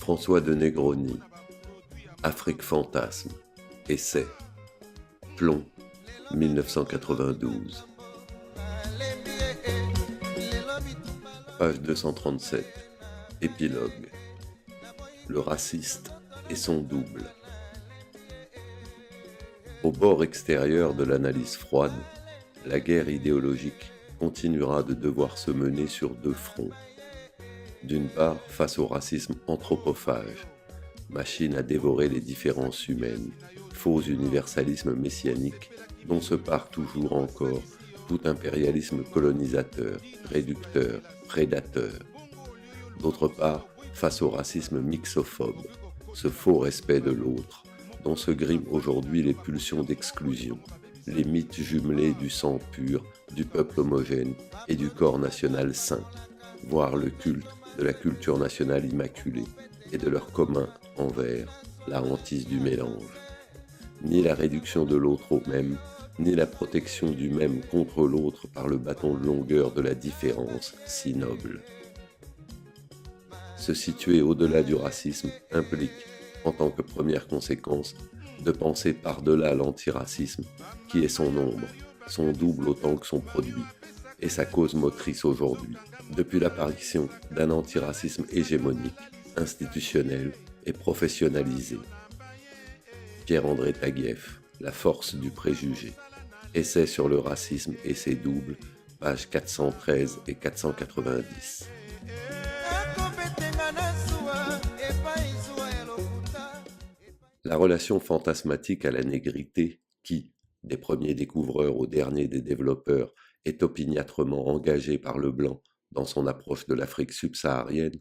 François de Negroni, Afrique fantasme, essai, Plomb, 1992. Page 237, épilogue. Le raciste et son double. Au bord extérieur de l'analyse froide, la guerre idéologique continuera de devoir se mener sur deux fronts. D'une part, face au racisme anthropophage, machine à dévorer les différences humaines, faux universalisme messianique dont se part toujours encore tout impérialisme colonisateur, réducteur, prédateur. D'autre part, face au racisme mixophobe, ce faux respect de l'autre, dont se griment aujourd'hui les pulsions d'exclusion, les mythes jumelés du sang pur, du peuple homogène et du corps national saint, voire le culte de la culture nationale immaculée et de leur commun envers la hantise du mélange. Ni la réduction de l'autre au même, ni la protection du même contre l'autre par le bâton de longueur de la différence si noble. Se situer au-delà du racisme implique, en tant que première conséquence, de penser par-delà l'antiracisme, qui est son ombre, son double autant que son produit, et sa cause motrice aujourd'hui, depuis l'apparition d'un antiracisme hégémonique, institutionnel et professionnalisé. Pierre-André Taguieff, La force du préjugé. Essai sur le racisme et ses doubles, pages 413 et 490. La relation fantasmatique à la négrité qui, des premiers découvreurs aux derniers des développeurs, est opiniâtrement engagée par le blanc dans son approche de l'Afrique subsaharienne,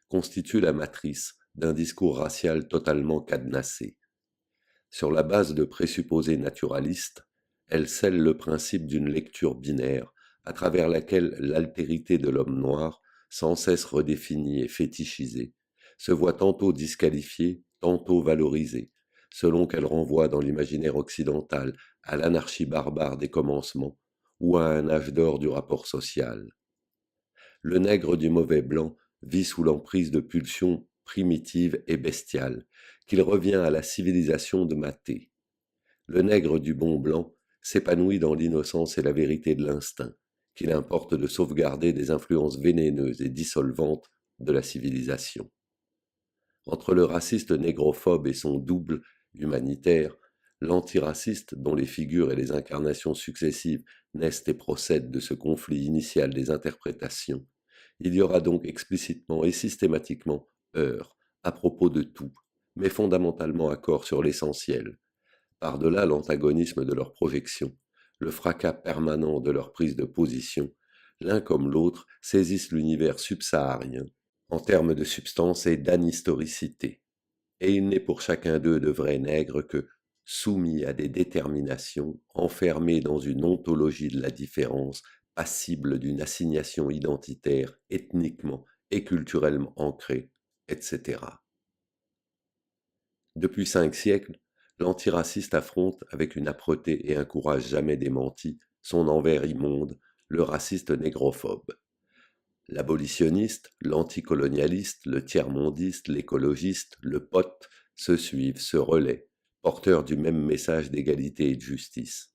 constitue la matrice d'un discours racial totalement cadenassé. Sur la base de présupposés naturalistes, elle scelle le principe d'une lecture binaire à travers laquelle l'altérité de l'homme noir, sans cesse redéfinie et fétichisée, se voit tantôt disqualifiée, tantôt valorisée, selon qu'elle renvoie dans l'imaginaire occidental à l'anarchie barbare des commencements ou à un âge d'or du rapport social. Le nègre du mauvais blanc vit sous l'emprise de pulsions primitives et bestiales, qu'il revient à la civilisation de mater. Le nègre du bon blanc s'épanouit dans l'innocence et la vérité de l'instinct, qu'il importe de sauvegarder des influences vénéneuses et dissolvantes de la civilisation. Entre le raciste négrophobe et son double humanitaire, l'antiraciste, dont les figures et les incarnations successives naissent et procèdent de ce conflit initial des interprétations, il y aura donc explicitement et systématiquement heurts à propos de tout, mais fondamentalement accord sur l'essentiel. Par-delà l'antagonisme de leur projection, le fracas permanent de leur prise de position, l'un comme l'autre saisissent l'univers subsaharien en termes de substance et d'anhistoricité. Et il n'est pour chacun d'eux de vrais nègres que, soumis à des déterminations, enfermés dans une ontologie de la différence, passible d'une assignation identitaire, ethniquement et culturellement ancrée, etc. Depuis 5 siècles, l'antiraciste affronte avec une âpreté et un courage jamais démentis son envers immonde, le raciste négrophobe. L'abolitionniste, l'anticolonialiste, le tiers-mondiste, l'écologiste, le pote se suivent, se relaient, porteurs du même message d'égalité et de justice.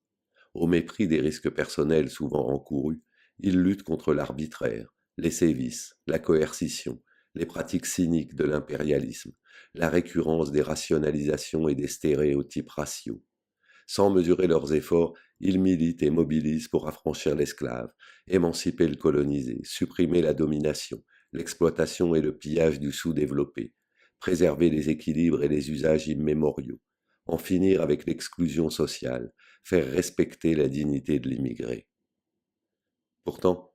Au mépris des risques personnels souvent encourus, ils luttent contre l'arbitraire, les sévices, la coercition, les pratiques cyniques de l'impérialisme, la récurrence des rationalisations et des stéréotypes raciaux. Sans mesurer leurs efforts, ils militent et mobilisent pour affranchir l'esclave, émanciper le colonisé, supprimer la domination, l'exploitation et le pillage du sous-développé, préserver les équilibres et les usages immémoriaux, en finir avec l'exclusion sociale, faire respecter la dignité de l'immigré. Pourtant,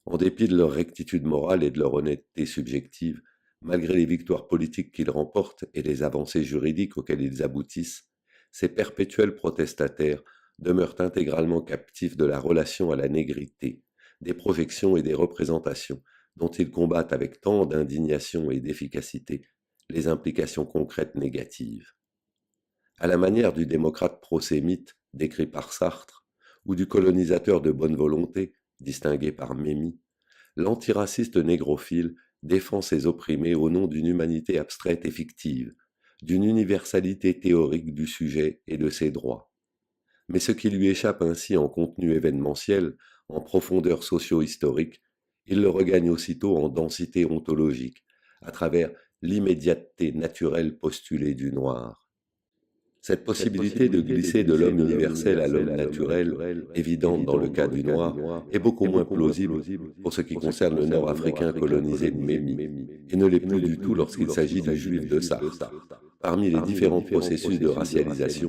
en dépit de leur rectitude morale et de leur honnêteté subjective, malgré les victoires politiques qu'ils remportent et les avancées juridiques auxquelles ils aboutissent, ces perpétuels protestataires demeurent intégralement captifs de la relation à la négrité, des projections et des représentations dont ils combattent avec tant d'indignation et d'efficacité les implications concrètes négatives. À la manière du démocrate prosémite décrit par Sartre, ou du colonisateur de bonne volonté, distingué par Memmi, l'antiraciste négrophile défend ses opprimés au nom d'une humanité abstraite et fictive, d'une universalité théorique du sujet et de ses droits. Mais ce qui lui échappe ainsi en contenu événementiel, en profondeur socio-historique, il le regagne aussitôt en densité ontologique, à travers l'immédiateté naturelle postulée du noir. Cette possibilité de glisser de l'homme universel à l'homme naturel, évidente dans le cas du noir, est beaucoup moins plausible pour ce qui concerne le nord-africain colonisé de Mémi, et ne l'est plus du tout lorsqu'il s'agit du juif de Sarthe. Parmi les différents processus de racialisation,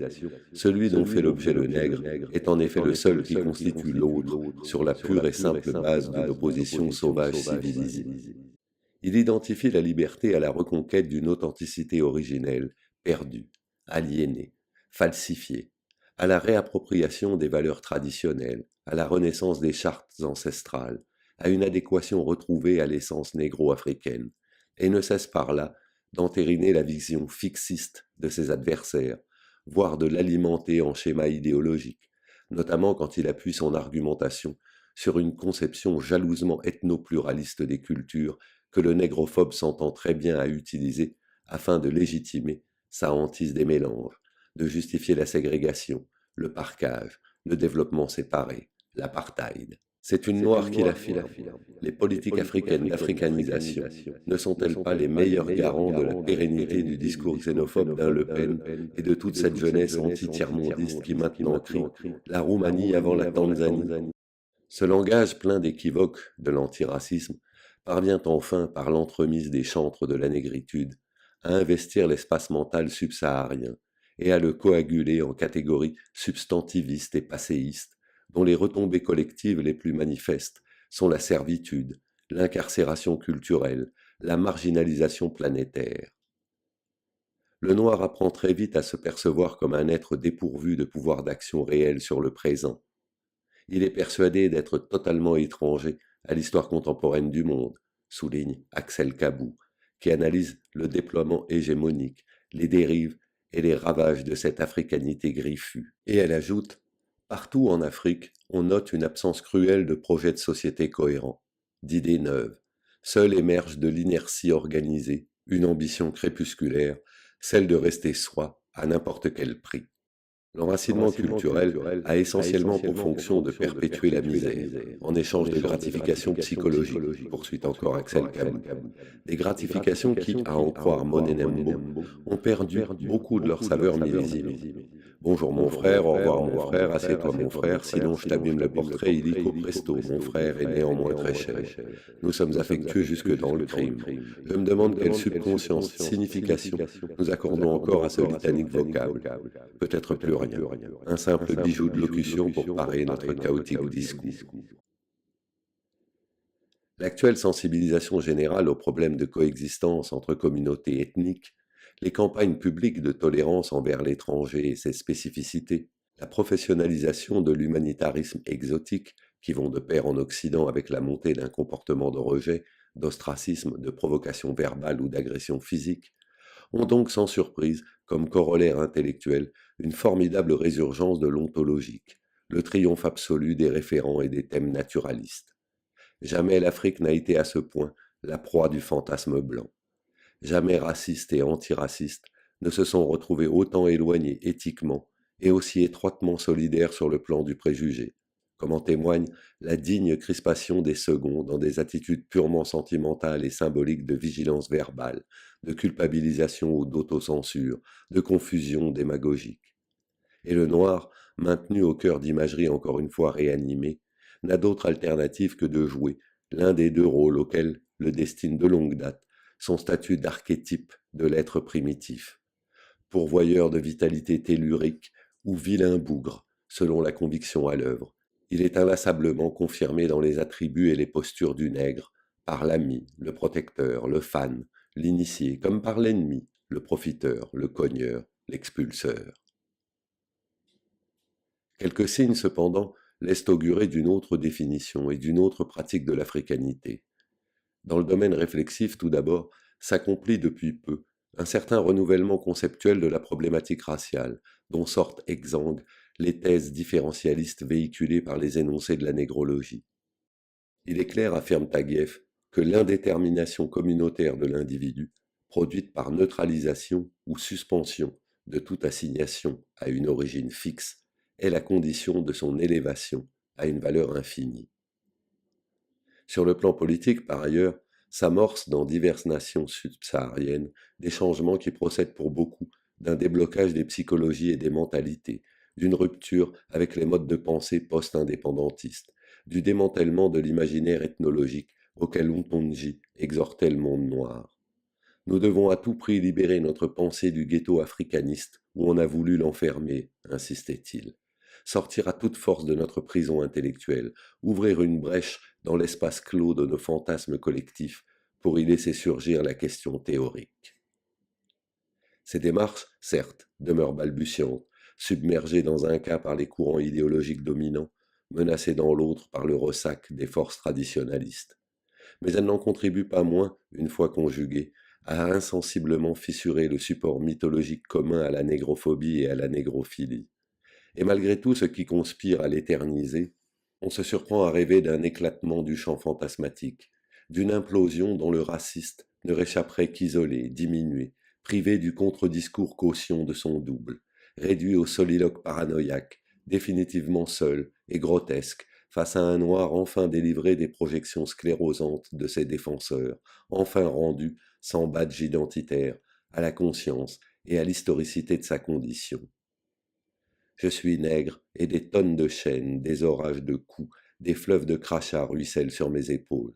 celui dont fait l'objet le nègre est en effet le seul qui constitue l'autre sur la pure et simple base d'une opposition sauvage civilisée. Il identifie la liberté à la reconquête d'une authenticité originelle, perdue, aliénée, falsifiée, à la réappropriation des valeurs traditionnelles, à la renaissance des chartes ancestrales, à une adéquation retrouvée à l'essence négro-africaine, et ne cesse par là d'entériner la vision fixiste de ses adversaires, voire de l'alimenter en schéma idéologique, notamment quand il appuie son argumentation sur une conception jalousement ethno-pluraliste des cultures que le négrophobe s'entend très bien à utiliser afin de légitimer sa hantise des mélanges, de justifier la ségrégation, le parquage, le développement séparé, l'apartheid. C'est une noire qui l'affirme. Les politiques africaines d'africanisation ne sont-elles pas les meilleurs garants de la pérennité du discours xénophobe d'un Le Pen et de toute cette jeunesse anti-tiers-mondiste qui maintenant crie « la Roumanie avant la Tanzanie ». Ce langage plein d'équivoques de l'antiracisme parvient enfin, par l'entremise des chantres de la négritude, à investir l'espace mental subsaharien et à le coaguler en catégories substantivistes et passéistes, dont les retombées collectives les plus manifestes sont la servitude, l'incarcération culturelle, la marginalisation planétaire. Le noir apprend très vite à se percevoir comme un être dépourvu de pouvoir d'action réel sur le présent. Il est persuadé d'être totalement étranger à l'histoire contemporaine du monde, souligne Axel Kabou, qui analyse le déploiement hégémonique, les dérives et les ravages de cette africanité griffue. Et elle ajoute « Partout en Afrique, on note une absence cruelle de projets de société cohérents, d'idées neuves. Seule émerge de l'inertie organisée, une ambition crépusculaire, celle de rester soi à n'importe quel prix. » L'enracinement culturel a essentiellement pour fonction de perpétuer la misère, en échange de gratifications psychologiques, poursuit encore Axel Kabou. Des gratifications qui, à en croire Monenembo, ont perdu beaucoup de leur saveur millésime. Bonjour mon frère, au revoir mon frère, assieds-toi mon frère, sinon je t'abîme le portrait illico presto, mon frère est néanmoins très cher. Nous sommes affectueux jusque dans le crime. Je me demande quelle subconscience, signification nous accordons encore à ce litanique vocable. Peut-être plus rien, un simple bijou de locution pour parer notre chaotique discours. L'actuelle sensibilisation générale aux problèmes de coexistence entre communautés ethniques, les campagnes publiques de tolérance envers l'étranger et ses spécificités, la professionnalisation de l'humanitarisme exotique qui vont de pair en Occident avec la montée d'un comportement de rejet, d'ostracisme, de provocation verbale ou d'agression physique, ont donc sans surprise, comme corollaire intellectuel, une formidable résurgence de l'ontologique, le triomphe absolu des référents et des thèmes naturalistes. Jamais l'Afrique n'a été à ce point la proie du fantasme blanc. Jamais racistes et antiracistes ne se sont retrouvés autant éloignés éthiquement et aussi étroitement solidaires sur le plan du préjugé, comme en témoigne la digne crispation des seconds dans des attitudes purement sentimentales et symboliques de vigilance verbale, de culpabilisation ou d'autocensure, de confusion démagogique. Et le noir, maintenu au cœur d'imageries encore une fois réanimées, n'a d'autre alternative que de jouer l'un des deux rôles auxquels le destine de longue date son statut d'archétype de l'être primitif, pourvoyeur de vitalité tellurique ou vilain bougre, selon la conviction à l'œuvre. Il est inlassablement confirmé dans les attributs et les postures du nègre, par l'ami, le protecteur, le fan, l'initié, comme par l'ennemi, le profiteur, le cogneur, l'expulseur. Quelques signes, cependant, laissent augurer d'une autre définition et d'une autre pratique de l'africanité. Dans le domaine réflexif, tout d'abord, s'accomplit depuis peu un certain renouvellement conceptuel de la problématique raciale, dont sortent exsangues les thèses différentialistes véhiculées par les énoncés de la négrologie. Il est clair, affirme Taguieff, que l'indétermination communautaire de l'individu, produite par neutralisation ou suspension de toute assignation à une origine fixe, est la condition de son élévation à une valeur infinie. Sur le plan politique, par ailleurs, s'amorcent dans diverses nations subsahariennes des changements qui procèdent pour beaucoup d'un déblocage des psychologies et des mentalités, d'une rupture avec les modes de pensée post-indépendantistes, du démantèlement de l'imaginaire ethnologique auquel Untonji exhortait le monde noir. Nous devons à tout prix libérer notre pensée du ghetto africaniste où on a voulu l'enfermer, insistait-il. Sortir à toute force de notre prison intellectuelle, ouvrir une brèche dans l'espace clos de nos fantasmes collectifs pour y laisser surgir la question théorique. Ces démarches, certes, demeurent balbutiantes, submergées dans un cas par les courants idéologiques dominants, menacées dans l'autre par le ressac des forces traditionnalistes. Mais elles n'en contribuent pas moins, une fois conjuguées, à insensiblement fissurer le support mythologique commun à la négrophobie et à la négrophilie. Et malgré tout ce qui conspire à l'éterniser, on se surprend à rêver d'un éclatement du champ fantasmatique, d'une implosion dont le raciste ne réchapperait qu'isolé, diminué, privé du contre-discours caution de son double, réduit au soliloque paranoïaque, définitivement seul et grotesque, face à un noir enfin délivré des projections sclérosantes de ses défenseurs, enfin rendu, sans badge identitaire, à la conscience et à l'historicité de sa condition. Je suis nègre, et des tonnes de chaînes, des orages de coups, des fleuves de crachats ruissellent sur mes épaules.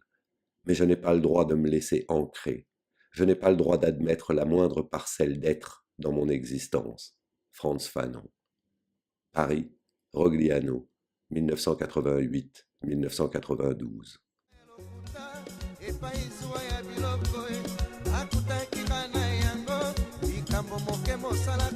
Mais je n'ai pas le droit de me laisser ancrer. Je n'ai pas le droit d'admettre la moindre parcelle d'être dans mon existence. Frantz Fanon. Paris, Rogliano, 1988-1992. Akutaki na yango likambo moke mosala